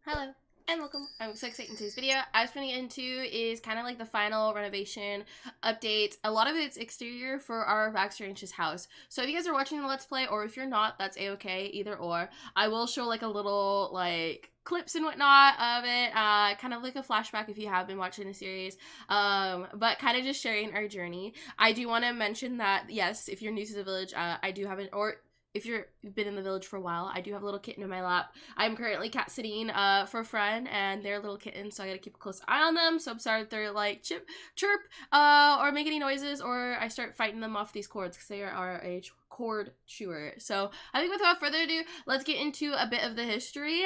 Hello and welcome. I'm so excited in today's video. I was putting into is kind of like the final renovation update. A lot of it's exterior for our Baxter Ranch's house. So if you guys are watching the Let's Play, or if you're not, that's a-okay, either or. I will show like a little like clips and whatnot of it, kind of like a flashback if you have been watching the series, but kind of just sharing our journey. I do want to mention that yes, if you're new to the village, I do have if you've been in the village for a while, I do have a little kitten in my lap. I'm currently cat sitting for a friend, and they're little kittens, so I gotta keep a close eye on them. So I'm sorry if they're like chirp, or make any noises, or I start fighting them off these cords because they are a cord chewer. So I think without further ado, let's get into a bit of the history,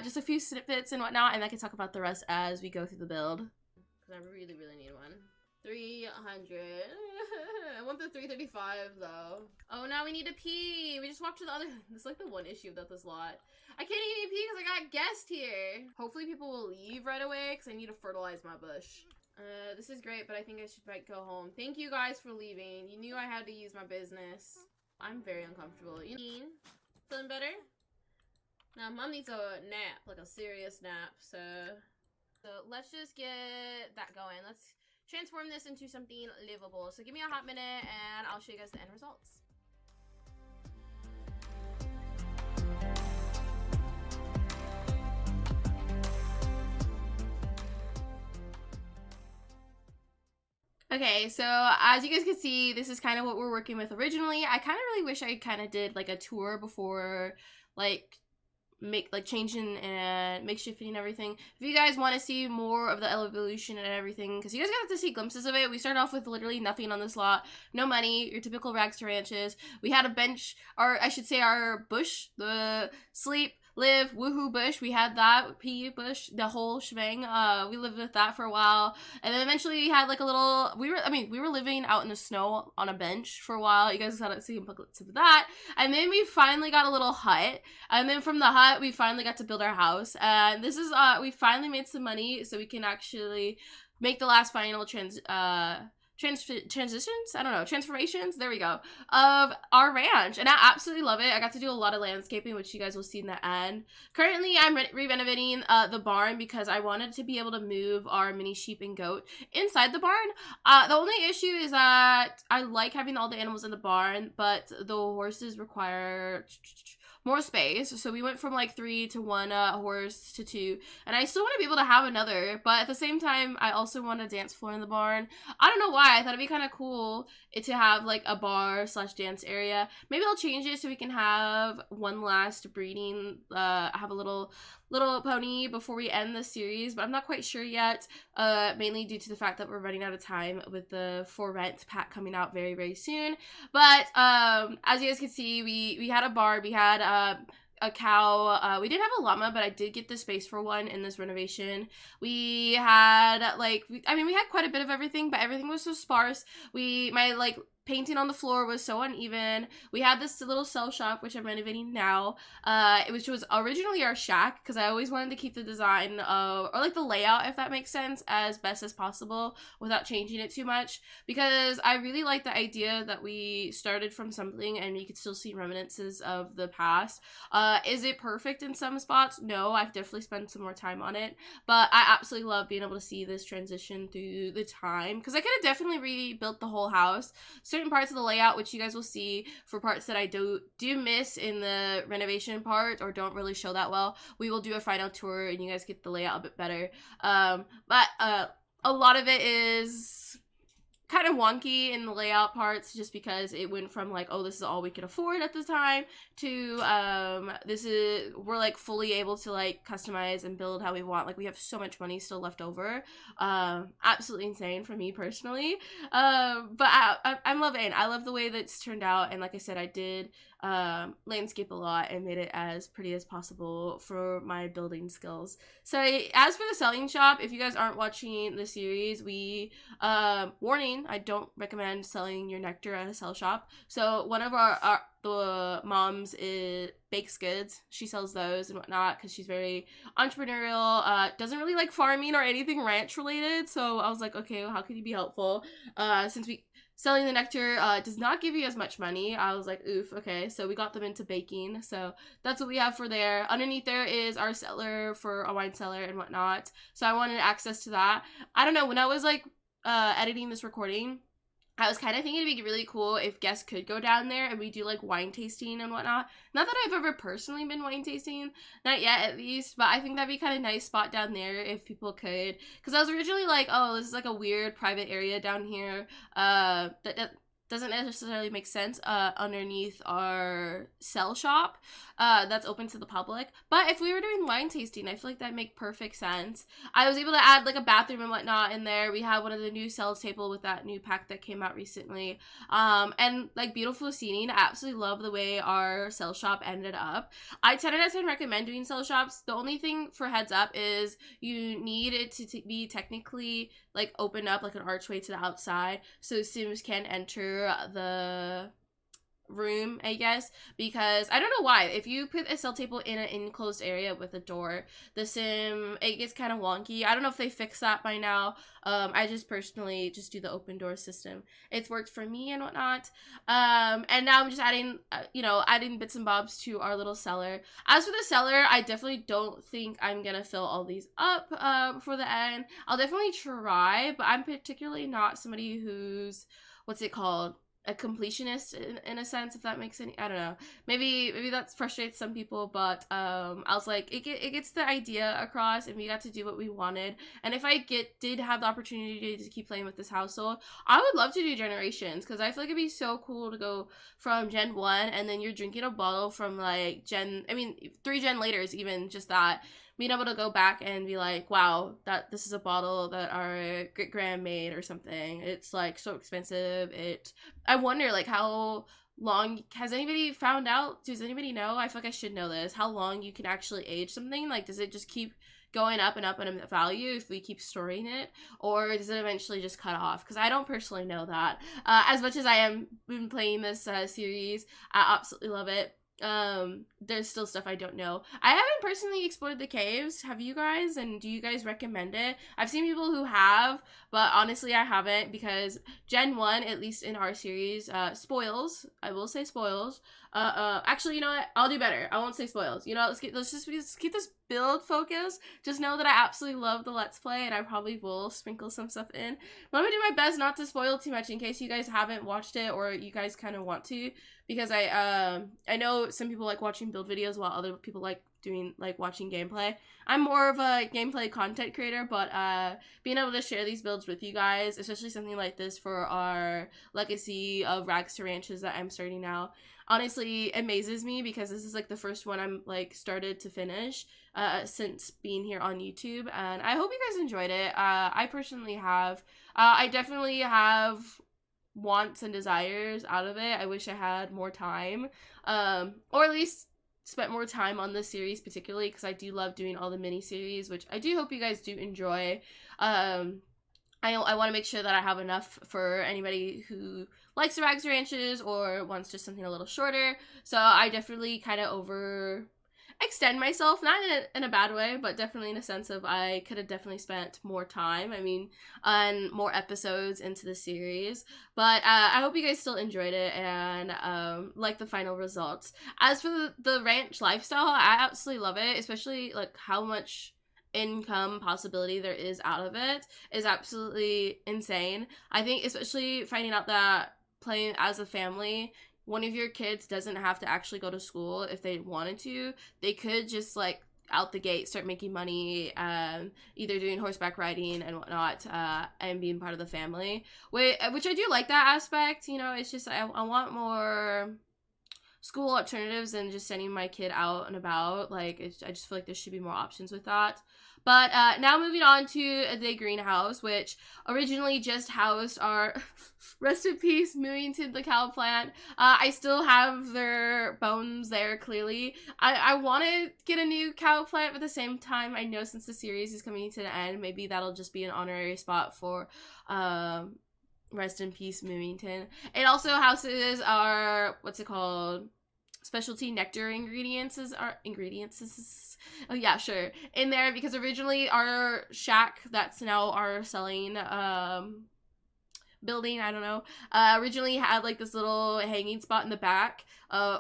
just a few snippets and whatnot, and I can talk about the rest as we go through the build. Because I really need one. 300. I want the 335 though. Oh, now we need to pee. We just walked to the other. This is like the one issue about this lot. I can't even pee because I got guests here. Hopefully people will leave right away because I need to fertilize my bush. This is great, but I think I should go home. Thank you guys for leaving. You knew I had to use my business. I'm very uncomfortable. You mean? Feeling better? Now mom needs a nap, like a serious nap. So let's just get that going. Let's transform this into something livable. So give me a hot minute and I'll show you guys the end results. Okay, so as you guys can see, this is kind of what we're working with originally. I kind of really wish I kind of did like a tour before changing and makeshifting and everything. If you guys want to see more of the evolution and everything, because you guys got to see glimpses of it. We started off with literally nothing on this lot, no money, your typical rags to ranches. We had a bench, or I should say our bush, the sleep, live, woohoo bush. We had that pea bush, the whole shebang. We lived with that for a while, and then eventually we had like a little. We were living out in the snow on a bench for a while. You guys got to see clips of that, and then we finally got a little hut, and then from the hut we finally got to build our house. And this is we finally made some money so we can actually make the last final transformations, there we go, of our ranch, and I absolutely love it. I got to do a lot of landscaping, which you guys will see in the end. Currently, I'm re-renovating the barn because I wanted to be able to move our mini sheep and goat inside the barn. The only issue is that I like having all the animals in the barn, but the horses require more space, so we went from like 3 to 1 horse to 2, and I still want to be able to have another, but at the same time I also want a dance floor in the barn. I don't know why, I thought it'd be kind of cool to have like a bar / dance area. Maybe I'll change it so we can have one last breeding, have a little pony before we end the series, but I'm not quite sure yet, mainly due to the fact that we're running out of time with the for rent pack coming out very soon. But as you guys can see, we had a barn, we had a cow, we didn't have a llama, but I did get the space for one in this renovation. We had we had quite a bit of everything, but everything was so sparse. My painting on the floor was so uneven. We had this little cell shop, which I'm renovating now, which was originally our shack, because I always wanted to keep the design or like the layout, if that makes sense, as best as possible without changing it too much, because I really like the idea that we started from something and you could still see reminiscences of the past. Is it perfect in some spots? No, I've definitely spent some more time on it, but I absolutely love being able to see this transition through the time, because I could have definitely rebuilt the whole house. Certain parts of the layout, which you guys will see for parts that I do miss in the renovation part or don't really show that well, we will do a final tour and you guys get the layout a bit better. But a lot of it is kind of wonky in the layout parts, just because it went from like, oh, this is all we could afford at the time, to we're like fully able to like customize and build how we want. Like, we have so much money still left over. Absolutely insane for me personally. But I'm loving. I love the way that's turned out, and like I said, I did landscape a lot and made it as pretty as possible for my building skills. So as for the selling shop, if you guys aren't watching the series, we warning, I don't recommend selling your nectar at a sell shop. So one of the moms bakes goods. She sells those and whatnot because she's very entrepreneurial, doesn't really like farming or anything ranch related. So I was like, okay, well, how can you be helpful? selling the nectar does not give you as much money. I was like, oof, okay. So we got them into baking. So that's what we have for there. Underneath there is our cellar for a wine cellar and whatnot. So I wanted access to that. I don't know, when I was like editing this recording, I was kind of thinking it'd be really cool if guests could go down there and we do like wine tasting and whatnot. Not that I've ever personally been wine tasting, not yet at least, but I think that'd be kind of nice spot down there if people could. Because I was originally like, oh, this is like a weird private area down here. That doesn't necessarily make sense underneath our cell shop that's open to the public. But if we were doing wine tasting, I feel like that'd make perfect sense. I was able to add like a bathroom and whatnot in there. We have one of the new cells table with that new pack that came out recently. And like beautiful seating. I absolutely love the way our cell shop ended up. I 10 out of 10 recommend doing cell shops. The only thing for heads up is you need it to be technically like open up like an archway to the outside so Sims can enter the room, I guess, because I don't know why. If you put a cell table in an enclosed area with a door, the sim, it gets kind of wonky. I don't know if they fixed that by now. I just personally just do the open door system. It's worked for me and whatnot. And now I'm just adding, adding bits and bobs to our little cellar. As for the cellar, I definitely don't think I'm gonna fill all these up before the end. I'll definitely try, but I'm particularly not somebody who's, what's it called? A completionist in a sense, if that makes any, I don't know, maybe that frustrates some people, but I was like, it gets the idea across, and we got to do what we wanted. And if I did have the opportunity to keep playing with this household, I would love to do generations, because I feel like it'd be so cool to go from Gen 1 and then you're drinking a bottle from like 3 gen later is even just that, being able to go back and be like, wow, that this is a bottle that our great grand made or something. It's like so expensive. I wonder like how long, has anybody found out? Does anybody know? I feel like I should know this. How long you can actually age something? Like, does it just keep going up and up in value if we keep storing it, or does it eventually just cut off? Because I don't personally know that. As much as I am been playing this series, I absolutely love it. There's still stuff I don't know. I haven't personally explored the caves. Have you guys? And do you guys recommend it? I've seen people who have, but honestly I haven't, because Gen 1, at least in our series, spoils. I will say spoils. Actually, you know what? I'll do better. I won't say spoils. You know, let's keep this build focus. Just know that I absolutely love the Let's Play, and I probably will sprinkle some stuff in. But I'm gonna do my best not to spoil too much in case you guys haven't watched it or you guys kind of want to, because I know some people like watching build videos while other people like watching gameplay. I'm more of a gameplay content creator, but being able to share these builds with you guys, especially something like this for our legacy of Rags to Ranches that I'm starting now, honestly amazes me, because this is like the first one I'm like started to finish since being here on YouTube, and I hope you guys enjoyed it. I personally have. I definitely have wants and desires out of it. I wish I had more time, or at least spent more time on this series particularly, because I do love doing all the mini series, which I do hope you guys do enjoy. I want to make sure that I have enough for anybody who likes the Rags Ranches or wants just something a little shorter. So I definitely kind of extend myself, not in a bad way, but definitely in a sense of I could have definitely spent more time, on more episodes into the series. But I hope you guys still enjoyed it and like the final results. As for the ranch lifestyle, I absolutely love it, especially like how much income possibility there is out of it is absolutely insane. I think especially finding out that playing as a family, one of your kids doesn't have to actually go to school if they wanted to. They could just like out the gate start making money, either doing horseback riding and whatnot, and being part of the family, which I do like that aspect. You know, it's just I want more school alternatives than just sending my kid out and about. Like, I just feel like there should be more options with that. But now moving on to the greenhouse, which originally just housed our rest in peace Mooington the cow plant. I still have their bones there, clearly. I want to get a new cow plant, but at the same time, I know since the series is coming to the end, maybe that'll just be an honorary spot for rest in peace Mooington. It also houses our, what's it called, specialty nectar ingredients. Oh yeah, sure, in there, because originally our shack that's now our selling building, I don't know, originally had like this little hanging spot in the back,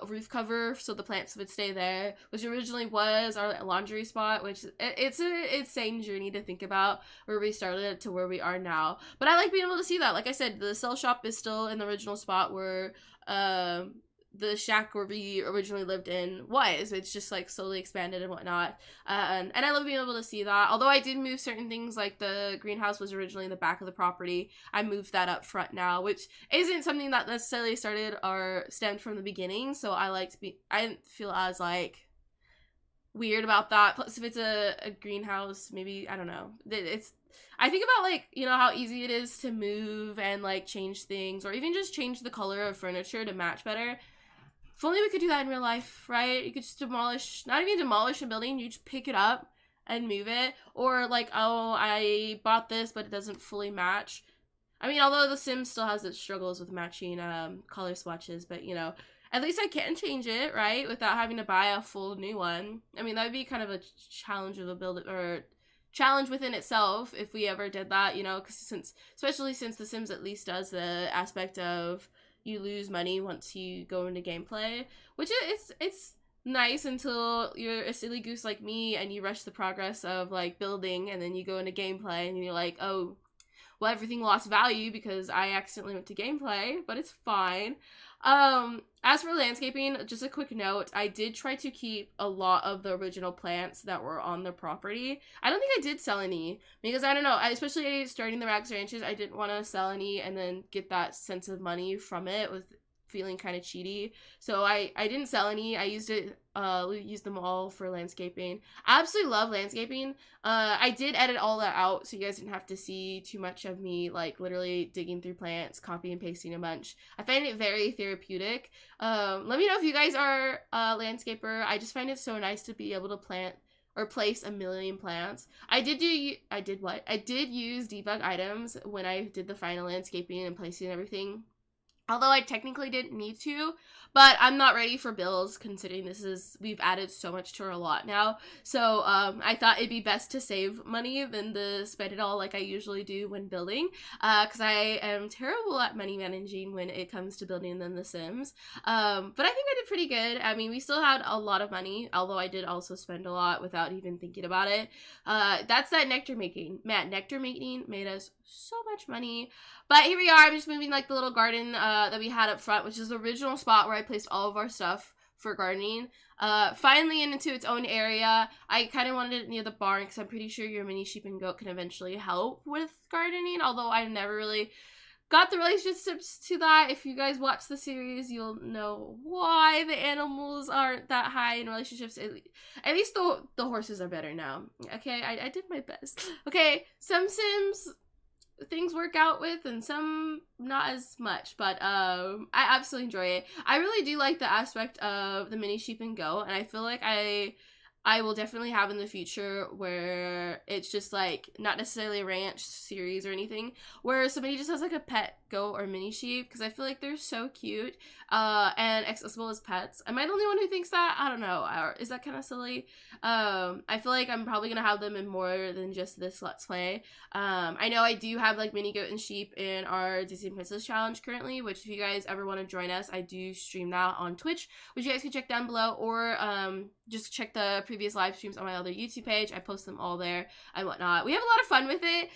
roof cover so the plants would stay there, which originally was our laundry spot, which it's an insane journey to think about where we started to where we are now. But I like being able to see that. Like I said, the cell shop is still in the original spot where the shack where we originally lived in was. It's just like slowly expanded and whatnot, and I love being able to see that. Although I did move certain things, like the greenhouse was originally in the back of the property, I moved that up front now, which isn't something that necessarily started or stemmed from the beginning, so I didn't feel as like weird about that. Plus, if it's a greenhouse, maybe, I don't know, I think about, like, you know, how easy it is to move and like change things, or even just change the color of furniture to match better. If only we could do that in real life, right? You could just not even demolish a building, you just pick it up and move it. Or like, oh, I bought this, but it doesn't fully match. I mean, although The Sims still has its struggles with matching color swatches, but you know, at least I can change it, right? Without having to buy a full new one. I mean, that would be kind of a challenge of a build, or challenge within itself if we ever did that, you know, because especially since The Sims at least does the aspect of you lose money once you go into gameplay, which it's nice until you're a silly goose like me and you rush the progress of like building, and then you go into gameplay and you're like, oh, well, everything lost value because I accidentally went to gameplay, but it's fine. As for landscaping, just a quick note, I did try to keep a lot of the original plants that were on the property. I don't think I did sell any, because I don't know, especially starting the Rags Ranches, I didn't want to sell any and then get that sense of money from it with feeling kind of cheaty. So I didn't sell any. I used them all for landscaping. I absolutely love landscaping. I did edit all that out so you guys didn't have to see too much of me like literally digging through plants, copy and pasting a bunch. I find it very therapeutic. Let me know if you guys are a landscaper. I just find it so nice to be able to plant or place a million plants. I did use debug items when I did the final landscaping and placing and everything. Although I technically didn't need to, but I'm not ready for builds considering we've added so much to our lot now. So I thought it'd be best to save money than to spend it all like I usually do when building, because I am terrible at money managing when it comes to building in The Sims. But I think I did pretty good. I mean, we still had a lot of money, although I did also spend a lot without even thinking about it. That's that nectar making. Man, nectar making made us so much money. But here we are. I'm just moving like the little garden that we had up front, which is the original spot where I placed all of our stuff for gardening. Finally into its own area. I kind of wanted it near the barn because I'm pretty sure your mini sheep and goat can eventually help with gardening, although I never really got the relationships to that. If you guys watch the series, you'll know why the animals aren't that high in relationships. At least the horses are better now. Okay, I did my best. Okay, some Sims things work out with and some not as much, but I absolutely enjoy it. I really do like the aspect of the mini sheep and goat, and I feel like I will definitely have in the future where it's just like not necessarily a ranch series or anything, where somebody just has like a pet goat or mini sheep, because I feel like they're so cute and accessible as pets. Am I the only one who thinks that? I don't know. Or is that kind of silly? I feel like I'm probably gonna have them in more than just this Let's Play. I know I do have like mini goat and sheep in our Disney Princess Challenge currently, which if you guys ever want to join us, I do stream that on Twitch, which you guys can check down below, or just check the previous live streams on my other YouTube page. I post them all there and whatnot. We have a lot of fun with it.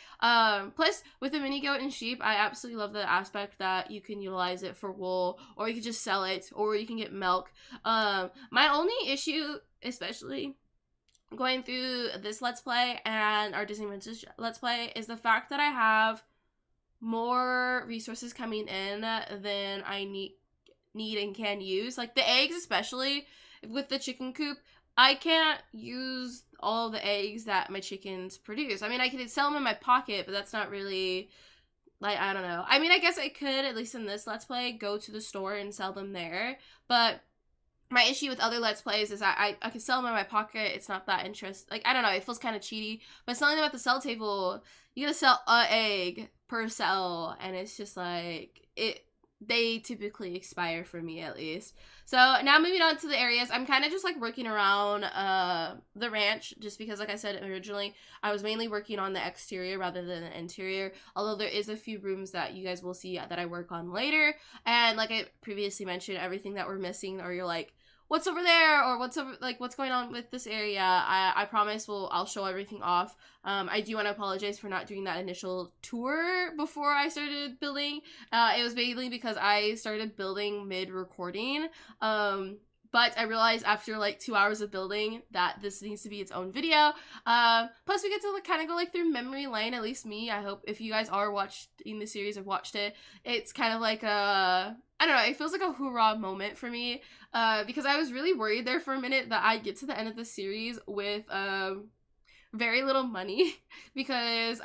Plus, with the mini goat and sheep, I absolutely love the aspect that you can utilize it for wool, or you can just sell it, or you can get milk. My only issue, especially going through this Let's Play and our Disney Princess Let's Play, is the fact that I have more resources coming in than I need and can use. Like the eggs, especially with the chicken coop, I can't use all the eggs that my chickens produce. I mean, I could sell them in my pocket, but that's not really, like, I don't know. I mean, I guess I could, at least in this Let's Play, go to the store and sell them there. But my issue with other Let's Plays is I can sell them in my pocket. It's not that interesting. Like, I don't know. It feels kind of cheaty. But selling them at the sell table, you gotta sell an egg per cell. And it's just like, they typically expire for me, at least. So now moving on to the areas, I'm kind of just like working around the ranch, just because, like I said originally, I was mainly working on the exterior rather than the interior, although there is a few rooms that you guys will see that I work on later. And like I previously mentioned, everything that we're missing, or you're like, what's over there, or what's going on with this area, I promise I'll show everything off. I do want to apologize for not doing that initial tour before I started building. It was mainly because I started building mid-recording. But I realized after like 2 hours of building that this needs to be its own video. Plus we get to kind of go like through memory lane, at least me. I hope if you guys are watching the series or watched it, it's kind of like a, I don't know, it feels like a hoorah moment for me. Because I was really worried there for a minute that I'd get to the end of the series with very little money. Because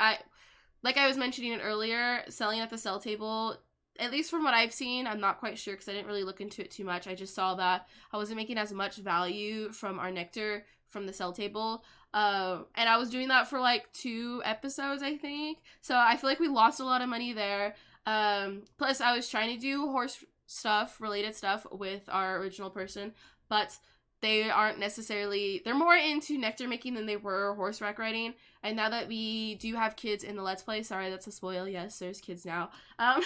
like I was mentioning it earlier, selling at the sell table, at least from what I've seen, I'm not quite sure because I didn't really look into it too much. I just saw that I wasn't making as much value from our nectar from the sell table. And I was doing that for like 2 episodes, I think. So I feel like we lost a lot of money there. Plus I was trying to do horse stuff, related stuff with our original person, but they aren't necessarily, they're more into nectar making than they were horseback riding. And now that we do have kids in the Let's Play, sorry, that's a spoil, yes, there's kids now, some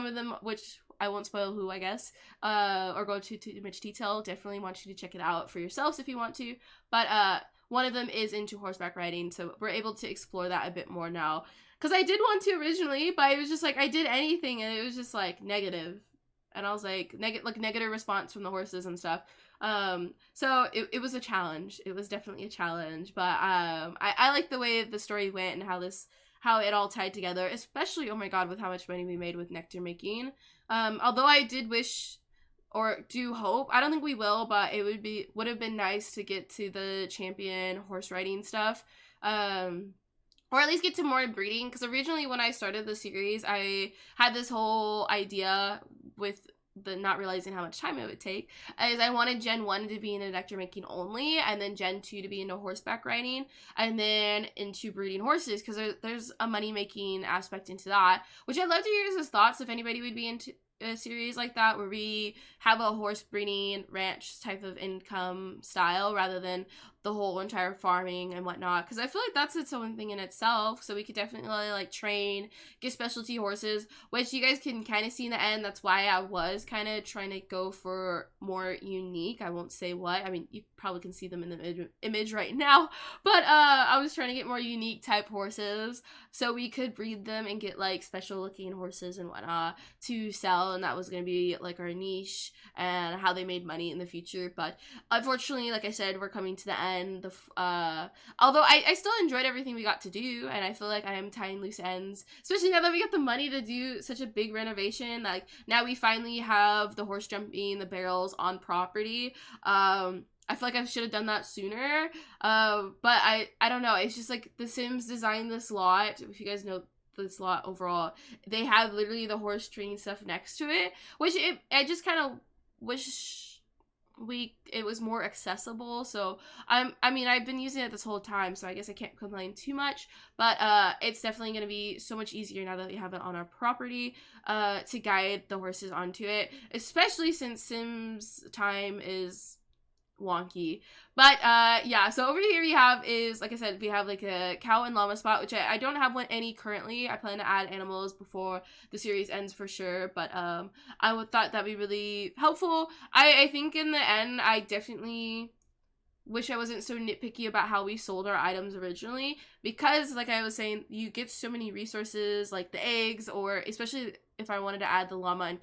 of them, which I won't spoil who, I guess, or go into too much detail, definitely want you to check it out for yourselves if you want to, but one of them is into horseback riding, so we're able to explore that a bit more now. Because I did want to originally, but it was just like, I did anything, and it was just like, negative. And I was like, negative response from the horses and stuff. So it was a challenge. It was definitely a challenge. But I like the way the story went and how it all tied together. Especially, oh my god, with how much money we made with nectar making. Although I did wish, or do hope, I don't think we will, but it would have been nice to get to the champion horse riding stuff. Or at least get to more breeding, because originally when I started the series, I had this whole idea with the not realizing how much time it would take, is I wanted Gen 1 to be into nectar making only, and then Gen 2 to be into horseback riding, and then into breeding horses, because there's a money-making aspect into that, which I'd love to hear his thoughts if anybody would be into a series like that, where we have a horse breeding ranch type of income style rather than the whole entire farming and whatnot, because I feel like that's its own thing in itself. So we could definitely like train, get specialty horses, which you guys can kind of see in the end. That's why I was kind of trying to go for more unique, I won't say what, I mean you probably can see them in the image right now, but I was trying to get more unique type horses so we could breed them and get like special looking horses and whatnot to sell, and that was going to be like our niche and how they made money in the future. But unfortunately, like I said, we're coming to the end. Although I still enjoyed everything we got to do, and I feel like I am tying loose ends, especially now that we got the money to do such a big renovation. Like now we finally have the horse jumping, the barrels on property. I feel like I should have done that sooner, but I don't know, it's just like The Sims designed this lot. If you guys know this lot overall, they have literally the horse training stuff next to it, which I just kind of wish it was more accessible. So I mean I've been using it this whole time, so I guess I can't complain too much, but it's definitely going to be so much easier now that we have it on our property to guide the horses onto it, especially since Sims time is wonky. But yeah, so over here we have is, like I said, we have like a cow and llama spot, which I don't have any currently. I plan to add animals before the series ends for sure, but I thought that'd be really helpful. I think in the end I definitely wish I wasn't so nitpicky about how we sold our items originally, because like I was saying, you get so many resources like the eggs, or especially if I wanted to add the llama and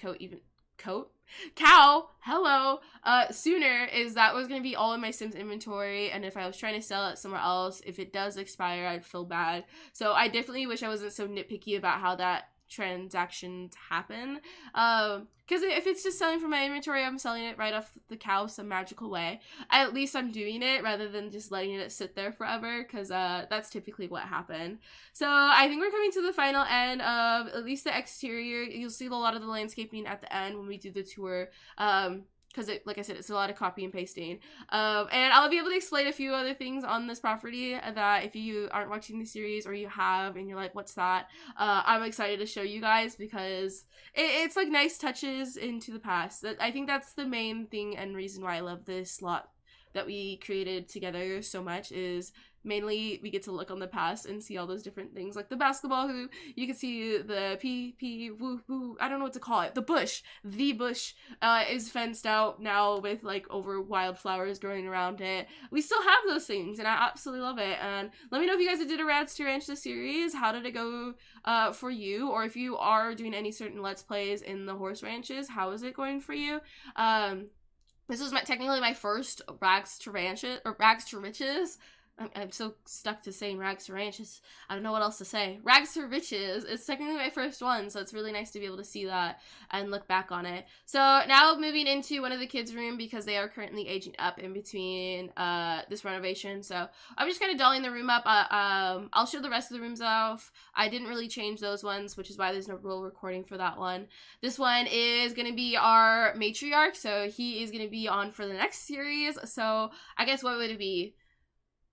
cow, hello, sooner, is that was going to be all in my Sims inventory, and if I was trying to sell it somewhere else, if it does expire, I'd feel bad. So I definitely wish I wasn't so nitpicky about how that transactions happen, because if it's just selling from my inventory, I'm selling it right off the cow some magical way. At least I'm doing it rather than just letting it sit there forever, because that's typically what happened. So I think we're coming to the final end of at least the exterior. You'll see a lot of the landscaping at the end when we do the tour. because like I said, it's a lot of copy and pasting. And I'll be able to explain a few other things on this property that if you aren't watching the series or you have and you're like, what's that? I'm excited to show you guys because it's like nice touches into the past. I think that's the main thing and reason why I love this lot that we created together so much is mainly we get to look on the past and see all those different things like the basketball hoop. You can see the woo woo, I don't know what to call it, the bush is fenced out now with like over wildflowers growing around it. We still have those things and I absolutely love it. And let me know if you guys did a Rads to Ranch this series. How did it go for you, or if you are doing any certain let's plays in the horse ranches, how is it going for you? This was technically my first Rags to Riches. I'm so stuck to saying Rags to Ranches. I don't know what else to say. Rags to Riches. It's technically my first one, so it's really nice to be able to see that and look back on it. So now moving into one of the kids' room because they are currently aging up in between this renovation. So I'm just kind of dolling the room up. I'll show the rest of the rooms off. I didn't really change those ones, which is why there's no roll recording for that one. This one is going to be our matriarch, so he is going to be on for the next series. So I guess what would it be?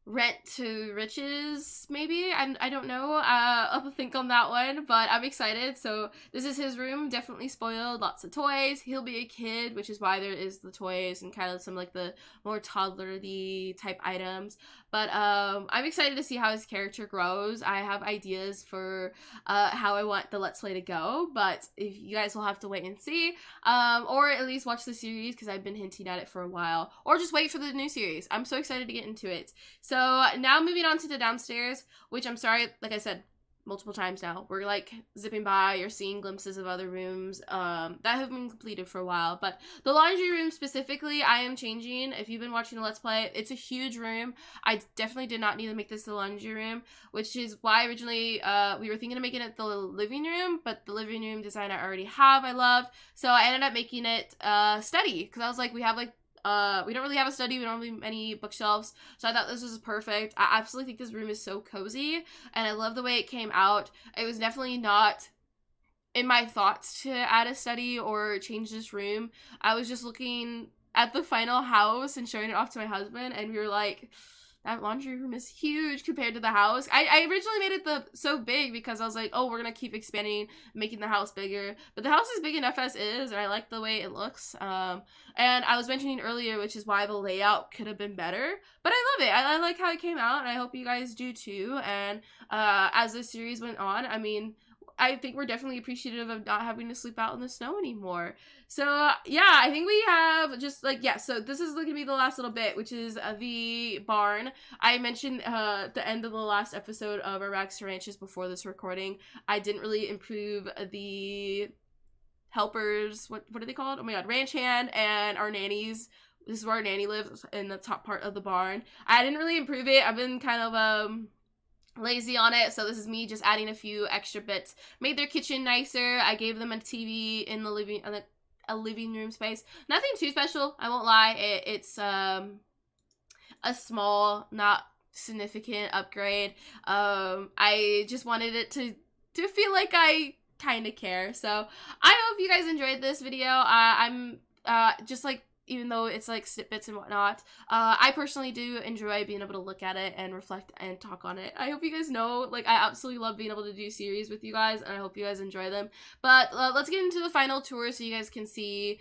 Rent to Riches, maybe? I don't know. I'll think on that one, but I'm excited. So this is his room, definitely spoiled, lots of toys. He'll be a kid, which is why there is the toys and kind of some like the more toddler-y type items. But I'm excited to see how his character grows. I have ideas for how I want the Let's Play to go, but if you guys will have to wait and see, or at least watch the series because I've been hinting at it for a while, or just wait for the new series. I'm so excited to get into it. So now moving on to the downstairs, which I'm sorry, like I said multiple times now, we're like zipping by or seeing glimpses of other rooms that have been completed for a while. But the laundry room specifically, I am changing. If you've been watching the Let's Play, it's a huge room. I definitely did not need to make this the laundry room, which is why originally we were thinking of making it the living room, but the living room design I already have, I loved. So I ended up making it study because I was like, we have like we don't really have a study, we don't have any bookshelves, so I thought this was perfect. I absolutely think this room is so cozy, and I love the way it came out. It was definitely not in my thoughts to add a study or change this room. I was just looking at the final house and showing it off to my husband, and we were like, that laundry room is huge compared to the house. I originally made it so big because I was like, oh, we're gonna keep expanding, making the house bigger. But the house is big enough as is, and I like the way it looks. And I was mentioning earlier, which is why the layout could have been better. But I love it. I like how it came out, and I hope you guys do too. And as this series went on, I mean, I think we're definitely appreciative of not having to sleep out in the snow anymore. So, yeah, I think we have just, like, yeah, so this is going to be the last little bit, which is the barn. I mentioned the end of the last episode of our Rags to Ranches before this recording. I didn't really improve the helpers, what are they called? Oh my god, ranch hand and our nannies. This is where our nanny lives, in the top part of the barn. I didn't really improve it. I've been kind of, lazy on it, so this is me just adding a few extra bits. Made their kitchen nicer. I gave them a TV in the living room space. Nothing too special, I won't lie. It's a small, not significant upgrade. I just wanted it to feel like I kind of care. So I hope you guys enjoyed this video. I'm just like, even though it's like snippets and whatnot, I personally do enjoy being able to look at it and reflect and talk on it. I hope you guys know, like, I absolutely love being able to do series with you guys, and I hope you guys enjoy them. But let's get into the final tour so you guys can see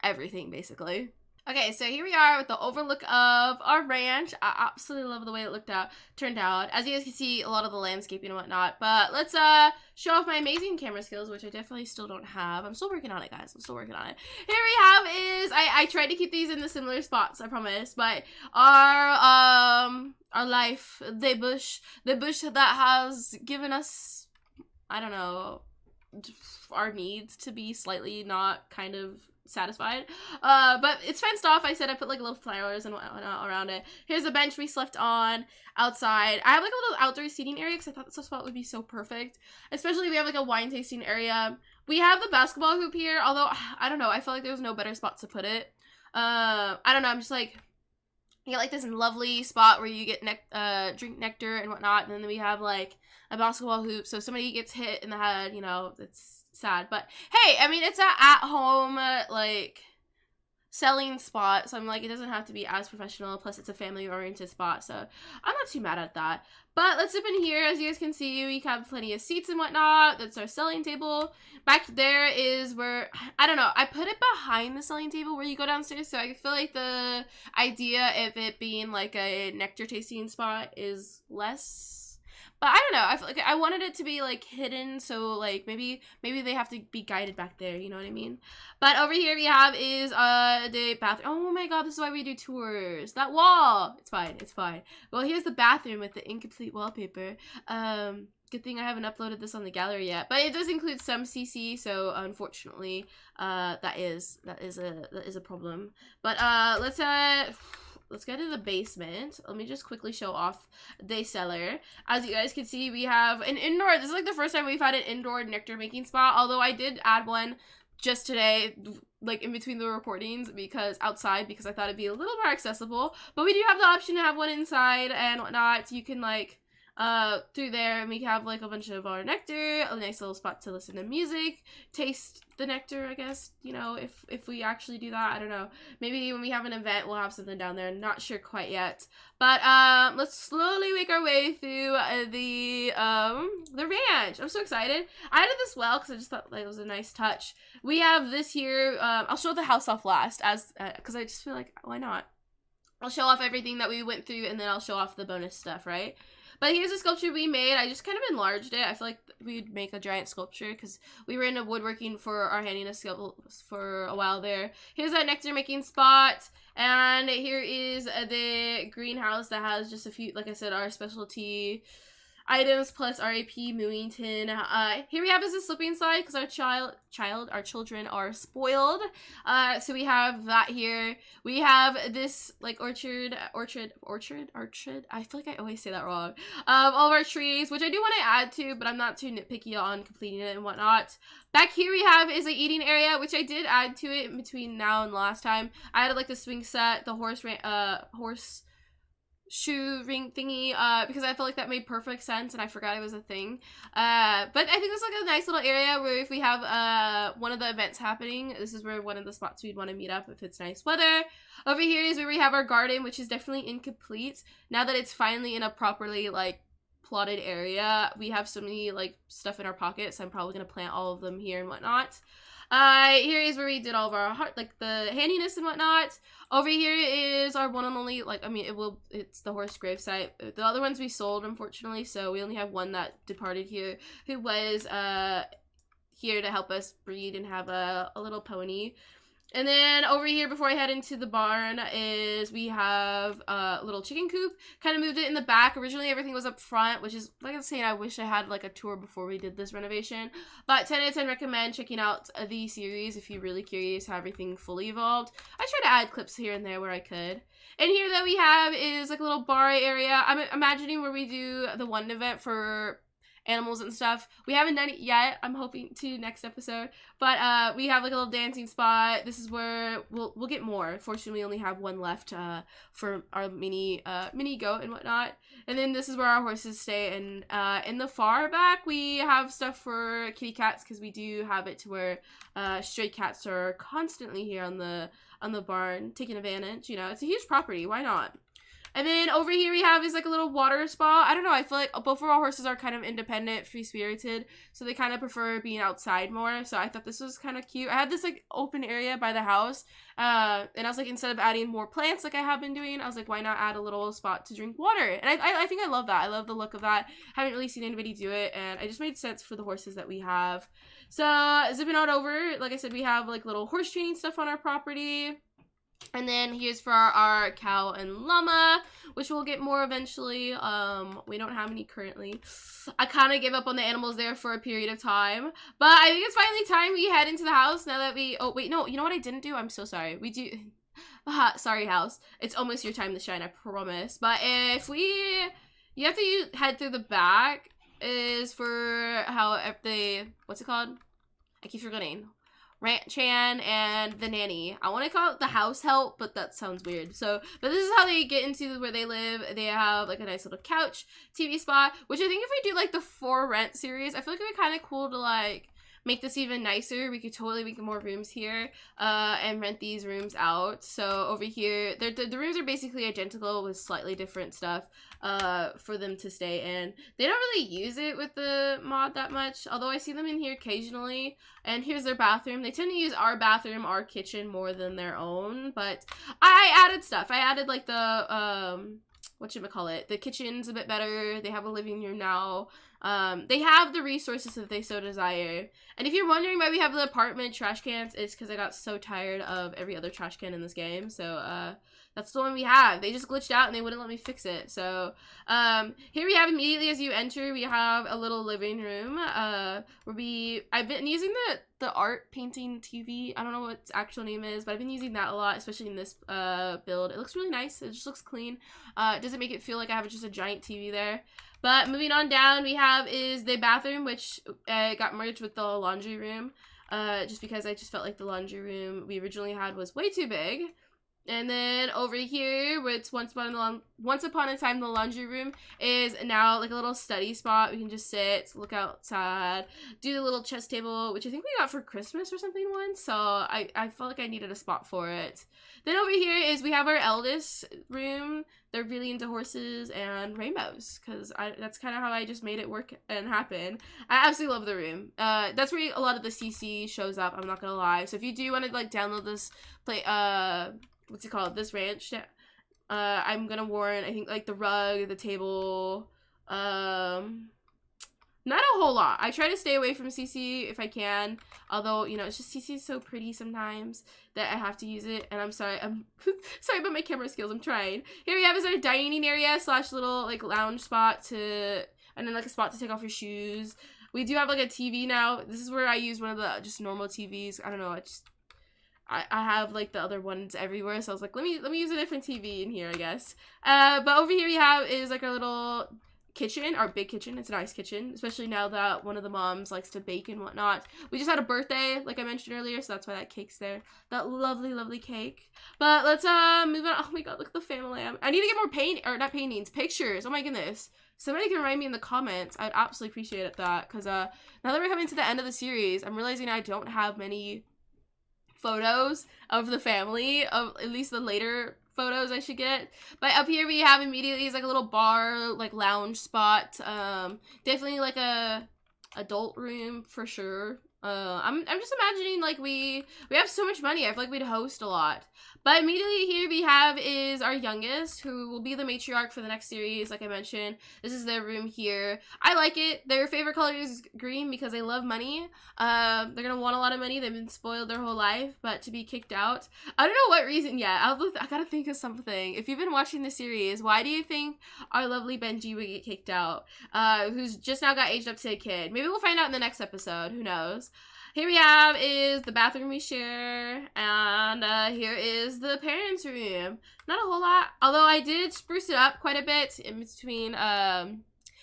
everything, basically. Okay, so here we are with the overlook of our ranch. I absolutely love the way it turned out. As you guys can see, a lot of the landscaping and whatnot. But let's show off my amazing camera skills, which I definitely still don't have. I'm still working on it, guys. I'm still working on it. Here we have is, I tried to keep these in the similar spots, I promise. But our life, the bush that has given us, I don't know, our needs to be slightly not kind of satisfied, but it's fenced off. I said I put like little flowers and whatnot around it. Here's a bench we slept on outside. I have like a little outdoor seating area because I thought this spot would be so perfect, especially if we have like a wine tasting area. We have the basketball hoop here, although I don't know, I felt like there was no better spot to put it. I don't know, I'm just like, you get like this lovely spot where you get drink nectar and whatnot, and then we have like a basketball hoop, so if somebody gets hit in the head, you know, it's sad. But hey, I mean, it's a at-home, like, selling spot, so I'm like, it doesn't have to be as professional, plus it's a family oriented spot, so I'm not too mad at that. But let's zip in here. As you guys can see, we have plenty of seats and whatnot. That's our selling table. Back there is where, I don't know, I put it behind the selling table where you go downstairs, so I feel like the idea of it being like a nectar tasting spot is less. But I don't know, I feel like I wanted it to be like hidden, so like maybe they have to be guided back there, you know what I mean? But over here we have is the bathroom. Oh my god, this is why we do tours. That wall! It's fine, it's fine. Well, here's the bathroom with the incomplete wallpaper. Good thing I haven't uploaded this on the gallery yet, but it does include some CC, so unfortunately, that is a problem. But let's go to the basement. Let me just quickly show off the cellar. As you guys can see, we have an indoor. This is like the first time we've had an indoor nectar making spot, although I did add one just today, like in between the recordings, because outside, because I thought it'd be a little more accessible. But we do have the option to have one inside and whatnot. You can like through there, and we have like a bunch of our nectar, a nice little spot to listen to music, taste the nectar, I guess, you know, if we actually do that. I don't know, maybe when we have an event we'll have something down there, not sure quite yet. But let's slowly make our way through the ranch. I'm so excited. I added this well because I just thought like, it was a nice touch. We have this here. I'll show the house off last, as because I just feel like, why not? I'll show off everything that we went through, and then I'll show off the bonus stuff, right? But here's a sculpture we made. I just kind of enlarged it. I feel like we'd make a giant sculpture because we were into woodworking for our handiness skills for a while there. Here's that nectar making spot. And here is the greenhouse that has just a few, like I said, our specialty items plus RAP Mooington. Here we have is a slipping slide because our children are spoiled. So we have that here. We have this like orchard. I feel like I always say that wrong. All of our trees, which I do want to add to, but I'm not too nitpicky on completing it and whatnot. Back here we have is a eating area, which I did add to it in between now and last time. I added like the swing set, the horse shoe ring thingy, because I felt like that made perfect sense and I forgot it was a thing. But I think this is like a nice little area where if we have one of the events happening, this is where one of the spots we'd want to meet up if it's nice weather. Over here is where we have our garden, which is definitely incomplete. Now that it's finally in a properly like plotted area, we have so many like stuff in our pockets, so I'm probably gonna plant all of them here and whatnot. Here is where we did all of our like the handiness and whatnot. Over here is our one and only, like, I mean, it's the horse gravesite. The other ones we sold, unfortunately, so we only have one that departed here, who was here to help us breed and have a little pony. And then over here, before I head into the barn, is we have a little chicken coop. Kind of moved it in the back. Originally, everything was up front, which is, like I was saying, I wish I had, like, a tour before we did this renovation. But 10 out of 10 recommend checking out the series if you're really curious how everything fully evolved. I try to add clips here and there where I could. And here that we have is, like, a little bar area. I'm imagining where we do the one event for animals and stuff. We haven't done it yet. I'm hoping to next episode. But we have like a little dancing spot. This is where we'll get more. Fortunately, we only have one left for our mini goat and whatnot. And then this is where our horses stay. And in the far back, we have stuff for kitty cats because we do have it to where stray cats are constantly here on the barn taking advantage. You know, it's a huge property. Why not? And then over here we have is like a little water spa. I don't know, I feel like both of our horses are kind of independent, free-spirited, so they kind of prefer being outside more, so I thought this was kind of cute. I had this like open area by the house, and I was like, instead of adding more plants like I have been doing, I was like, why not add a little spot to drink water? And I think I love that. I love the look of that. Haven't really seen anybody do it, and it just made sense for the horses that we have. So, zipping on over, like I said, we have like little horse training stuff on our property. And then here's for our cow and llama, which we'll get more eventually. We don't have any currently. I kind of gave up on the animals there for a period of time. But I think it's finally time we head into the house now that we... Oh, wait, no. You know what I didn't do? I'm so sorry. We do... sorry, house. It's almost your time to shine, I promise. But if we... You have to head through the back is for how they... What's it called? I keep forgetting. Chan and the nanny. I want to call it the house help, but that sounds weird. So, but this is how they get into where they live. They have like a nice little couch, TV spot, which I think if we do like the For Rent series, I feel like it would be kind of cool to like make this even nicer, we could totally make more rooms here and rent these rooms out. So over here, the rooms are basically identical with slightly different stuff for them to stay in. They don't really use it with the mod that much, although I see them in here occasionally. And here's their bathroom. They tend to use our bathroom, our kitchen more than their own, but I added stuff. I added like the whatchamacallit, the kitchen's a bit better. They have a living room now. They have the resources if they so desire. And if you're wondering why we have the apartment trash cans, it's because I got so tired of every other trash can in this game. So that's the one we have. They just glitched out and they wouldn't let me fix it. So here we have, immediately as you enter, we have a little living room where I've been using the art painting TV. I don't know what its actual name is, but I've been using that a lot, especially in this build. It looks really nice. It just looks clean. It doesn't make it feel like I have just a giant TV there. But moving on down, we have is the bathroom, which got merged with the laundry room, just because I just felt like the laundry room we originally had was way too big. And then over here, where it's once upon a time the laundry room, is now like a little study spot. We can just sit, look outside, do the little chess table, which I think we got for Christmas or something once. So I felt like I needed a spot for it. Then over here is we have our eldest room. They're really into horses and rainbows, because that's kind of how I just made it work and happen. I absolutely love the room. That's where a lot of the CC shows up, I'm not gonna lie. So if you do want to like download this, what's it called? This ranch. I'm gonna warn, I think like the rug, the table, not a whole lot. I try to stay away from CC if I can, although, you know, it's just CC is so pretty sometimes that I have to use it, and I'm sorry, sorry about my camera skills, I'm trying. Here we have is our dining area slash little like lounge spot and then like a spot to take off your shoes. We do have like a TV now. This is where I use one of the just normal TVs. I don't know, I have like the other ones everywhere, so I was like, let me use a different TV in here, I guess. But over here we have is like our little kitchen, our big kitchen. It's a nice kitchen, especially now that one of the moms likes to bake and whatnot. We just had a birthday, like I mentioned earlier, so that's why that cake's there. That lovely cake. But let's move on. Oh my god, look at the family. I need to get more not paintings, pictures. Oh my goodness. Somebody can write me in the comments. I'd absolutely appreciate that, because now that we're coming to the end of the series, I'm realizing I don't have many photos of the family, of at least the later photos I should get. But up here we have immediately is like a little bar, like lounge spot. Definitely like a adult room for sure. I'm just imagining like we have so much money. I feel like we'd host a lot. But immediately here we have is our youngest, who will be the matriarch for the next series, like I mentioned. This is their room here. I like it. Their favorite color is green because they love money. They're gonna want a lot of money. They've been spoiled their whole life, but to be kicked out, I don't know what reason yet. I gotta think of something. If you've been watching the series, why do you think our lovely Benji would get kicked out? Who's just now got aged up to a kid. Maybe we'll find out in the next episode. Who knows? Here we have is the bathroom we share, and here is the parents' room. Not a whole lot, although I did spruce it up quite a bit in between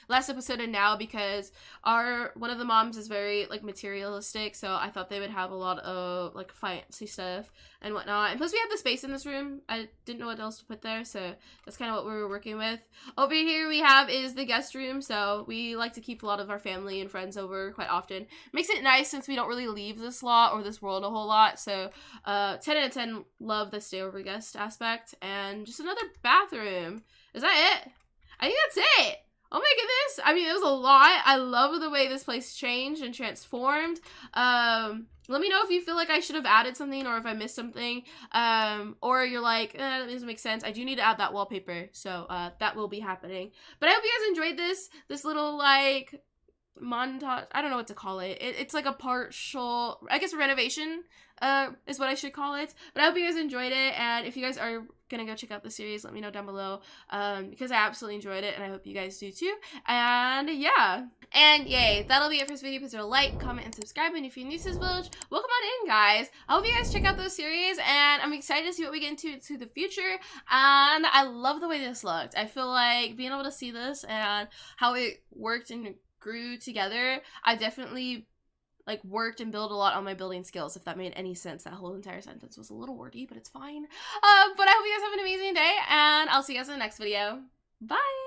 last episode and now, because one of the moms is very like materialistic, so I thought they would have a lot of like fancy stuff and whatnot. And plus we have the space in this room. I didn't know what else to put there, so that's kind of what we were working with. Over here we have is the guest room, so we like to keep a lot of our family and friends over quite often. Makes it nice since we don't really leave this lot or this world a whole lot, so 10 out of 10 love the stay over guest aspect. And just another bathroom. Is that it? I think that's it. Oh my goodness. I mean, it was a lot. I love the way this place changed and transformed. Let me know if you feel like I should have added something, or if I missed something. Or you're like, that doesn't make sense. I do need to add that wallpaper. So that will be happening. But I hope you guys enjoyed this little like montage. I don't know what to call it. It's like a partial, I guess, renovation is what I should call it. But I hope you guys enjoyed it, and if you guys are gonna go check out the series, let me know down below, because I absolutely enjoyed it, and I hope you guys do too. And yeah, and yay, that'll be it for this video. Please do like, comment, and subscribe. And if you're new to this village, welcome on in, guys. I hope you guys check out those series, and I'm excited to see what we get into the future. And I love the way this looked. I feel like being able to see this and how it worked and grew together, I definitely like worked and built a lot on my building skills, if that made any sense. That whole entire sentence was a little wordy, but it's fine. But I hope you guys have an amazing day, and I'll see you guys in the next video. Bye!